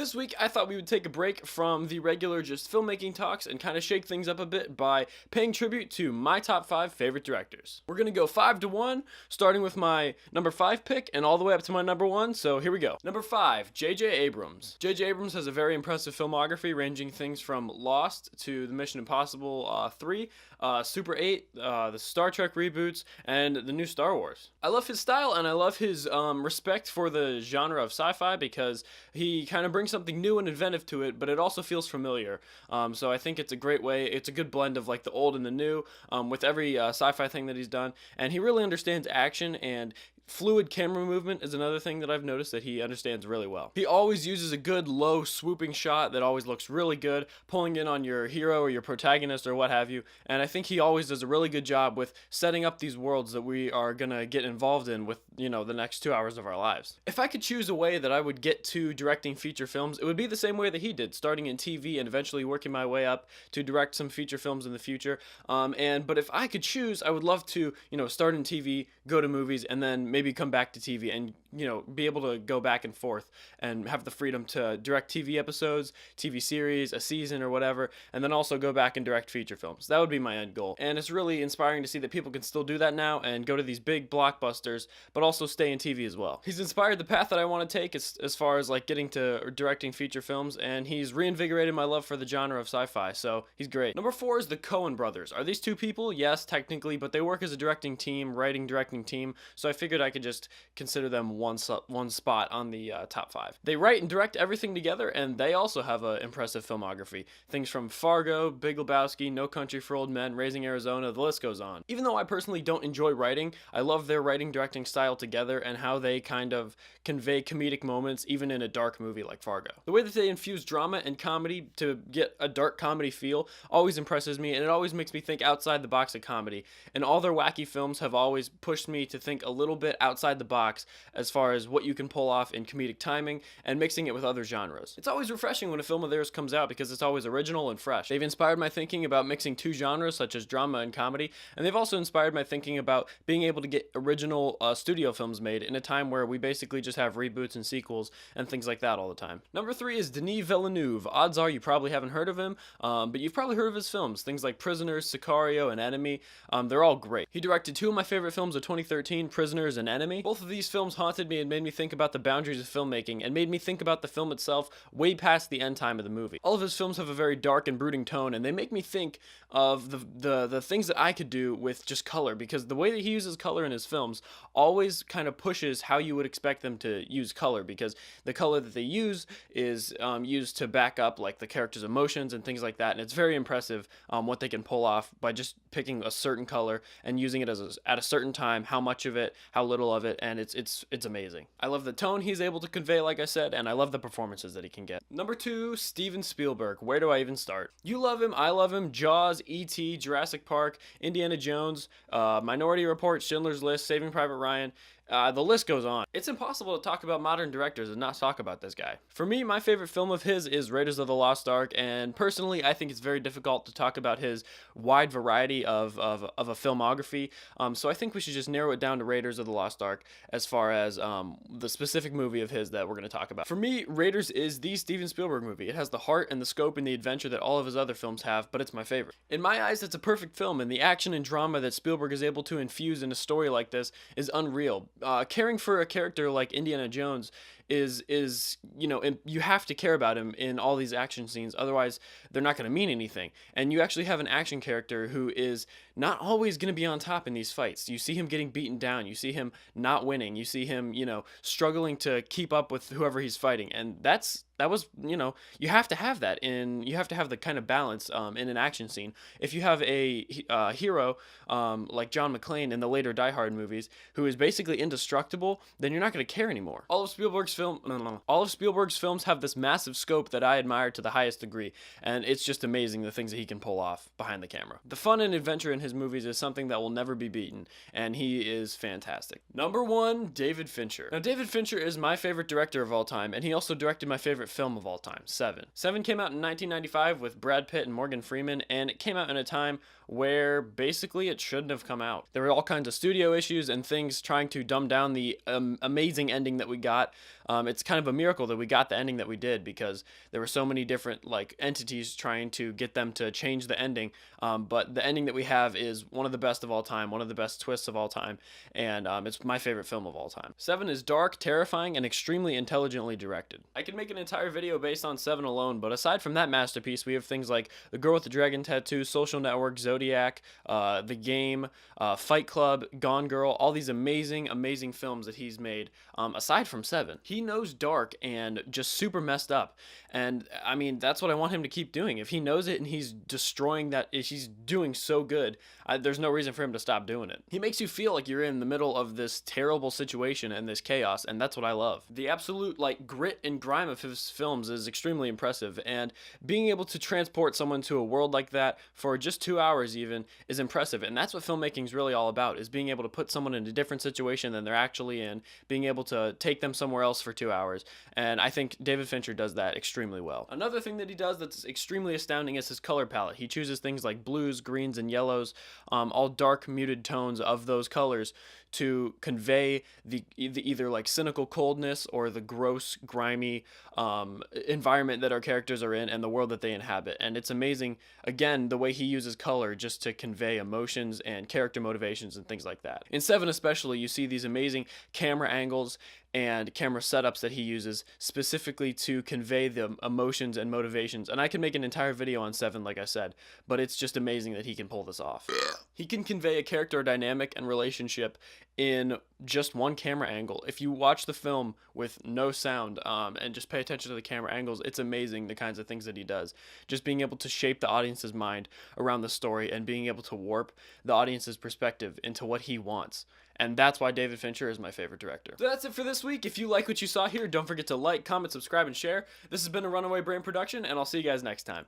This week, I thought we would take a break from the regular just filmmaking talks and kind of shake things up a bit by paying tribute to my top 5 favorite directors. We're going to go 5 to 1, starting with my number 5 pick and all the way up to my number 1, so here we go. Number 5, J.J. Abrams. J.J. Abrams has a very impressive filmography ranging things from Lost to the Mission Impossible 3, Super 8, the Star Trek reboots, and the new Star Wars. I love his style and I love his respect for the genre of sci-fi because he kind of brings something new and inventive to it, but it also feels familiar. So I think it's a great way. It's a good blend of like the old and the new with every sci-fi thing that he's done, and he really understands action, and fluid camera movement is another thing that I've noticed that he understands really well. He always uses a good low swooping shot that always looks really good, pulling in on your hero or your protagonist or what have you, and I think he always does a really good job with setting up these worlds that we are gonna get involved in with, the next 2 hours of our lives. If I could choose a way that I would get to directing feature films, it would be the same way that he did, starting in TV and eventually working my way up to direct some feature films in the future. But if I could choose, I would love to, start in TV, go to movies, and then maybe come back to TV and, be able to go back and forth and have the freedom to direct TV episodes, TV series, a season or whatever, and then also go back and direct feature films. That would be my end goal. And it's really inspiring to see that people can still do that now and go to these big blockbusters, but also stay in TV as well. He's inspired the path that I want to take as far as like getting to directing feature films, and he's reinvigorated my love for the genre of sci-fi, so he's great. Number 4 is the Coen Brothers. Are these two people? Yes, technically, but they work as a directing team, directing team, so I figured I could just consider them one spot on the top 5. They write and direct everything together, and they also have an impressive filmography. Things from Fargo, Big Lebowski, No Country for Old Men, Raising Arizona, the list goes on. Even though I personally don't enjoy writing, I love their writing-directing style together and how they kind of convey comedic moments even in a dark movie like Fargo. The way that they infuse drama and comedy to get a dark comedy feel always impresses me, and it always makes me think outside the box of comedy. And all their wacky films have always pushed me to think a little bit outside the box as far as what you can pull off in comedic timing and mixing it with other genres. It's always refreshing when a film of theirs comes out because it's always original and fresh. They've inspired my thinking about mixing two genres such as drama and comedy, and they've also inspired my thinking about being able to get original studio films made in a time where we basically just have reboots and sequels and things like that all the time. Number 3 is Denis Villeneuve. Odds are you probably haven't heard of him, but you've probably heard of his films, things like Prisoners, Sicario, and Enemy. They're all great. He directed 2 of my favorite films of 2013, Prisoners and Enemy. Both of these films haunted me and made me think about the boundaries of filmmaking and made me think about the film itself way past the end time of the movie. All of his films have a very dark and brooding tone, and they make me think of the things that I could do with just color, because the way that he uses color in his films always kind of pushes how you would expect them to use color, because the color that they use is used to back up like the character's emotions and things like that, and it's very impressive what they can pull off by just picking a certain color and using it at a certain time, how much of it, how little of it, and it's amazing. I love the tone he's able to convey, like I said, and I love the performances that he can get. Number 2, Steven Spielberg. Where do I even start? You love him, I love him. Jaws, E.T., Jurassic Park, Indiana Jones, Minority Report, Schindler's List, Saving Private Ryan. The list goes on. It's impossible to talk about modern directors and not talk about this guy. For me, my favorite film of his is Raiders of the Lost Ark, and personally, I think it's very difficult to talk about his wide variety of a filmography, so I think we should just narrow it down to Raiders of the Lost Ark as far as the specific movie of his that we're going to talk about. For me, Raiders is the Steven Spielberg movie. It has the heart and the scope and the adventure that all of his other films have, but it's my favorite. In my eyes, it's a perfect film, and the action and drama that Spielberg is able to infuse in a story like this is unreal. Caring for a character like Indiana Jones is you have to care about him in all these action scenes, otherwise they're not going to mean anything. And you actually have an action character who is not always going to be on top in these fights. You see him getting beaten down, you see him not winning, you see him struggling to keep up with whoever he's fighting, and that was you have to have that you have to have the kind of balance in an action scene. If you have a hero like John McClane in the later Die Hard movies who is basically indestructible, then you're not going to care anymore. All of Spielberg's films have this massive scope that I admire to the highest degree, and it's just amazing the things that he can pull off behind the camera. The fun and adventure in his movies is something that will never be beaten, and he is fantastic. Number 1, David Fincher. Now, David Fincher is my favorite director of all time, and he also directed my favorite film of all time, Seven. Seven came out in 1995 with Brad Pitt and Morgan Freeman, and it came out in a time where basically it shouldn't have come out. There were all kinds of studio issues and things trying to dumb down the amazing ending that we got. It's kind of a miracle that we got the ending that we did, because there were so many different like entities trying to get them to change the ending. But the ending that we have is one of the best of all time, one of the best twists of all time, and it's my favorite film of all time. Seven is dark, terrifying, and extremely intelligently directed. I could make an entire video based on Seven alone, but aside from that masterpiece, we have things like The Girl with the Dragon Tattoo, Social Network, Zodiac, The Game, Fight Club, Gone Girl, all these amazing, amazing films that he's made. Aside from Seven, he knows dark and just super messed up, and I mean, that's what I want him to keep doing. If he knows it and he's destroying that, if he's doing so good, there's no reason for him to stop doing it. He makes you feel like you're in the middle of this terrible situation and this chaos, and that's what I love. The absolute like grit and grime of his films is extremely impressive, and being able to transport someone to a world like that for just 2 hours even is impressive. And that's what filmmaking is really all about, is being able to put someone in a different situation than they're actually in, being able to take them somewhere else for 2 hours. And I think David Fincher does that extremely well. Another thing that he does that's extremely astounding is his color palette. He chooses things like blues, greens, and yellows, all dark, muted tones of those colors to convey the either like cynical coldness or the gross, grimy environment that our characters are in and the world that they inhabit. And it's amazing, again, the way he uses color just to convey emotions and character motivations and things like that. In Seven especially, you see these amazing camera angles and camera setups that he uses specifically to convey the emotions and motivations. And I can make an entire video on Seven, like I said, but it's just amazing that he can pull this off. He can convey a character dynamic and relationship in just one camera angle. If you watch the film with no sound and just pay attention to the camera angles, it's amazing the kinds of things that he does. Just being able to shape the audience's mind around the story and being able to warp the audience's perspective into what he wants. And that's why David Fincher is my favorite director. So that's it for this week. If you like what you saw here, don't forget to like, comment, subscribe, and share. This has been a Runaway Brain production, and I'll see you guys next time.